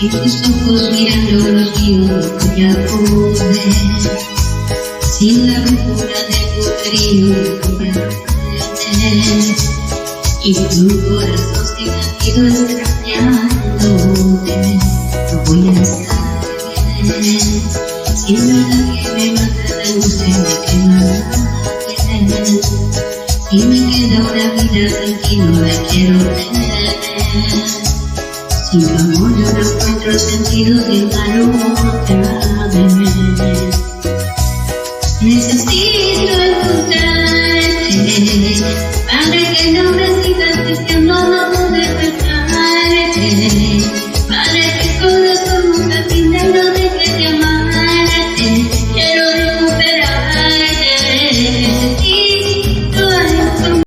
Y tus ojos mirando los míos ya pude, sin la brújula de tu cariño y tu corazón sin latido extrañándote. No voy a estar bien, sin verdad que me mata la angustia de que nada bien. Si me queda una vida sin ti no la quiero tener. Sin tu amor yo no encuentro sentido de la otra vez.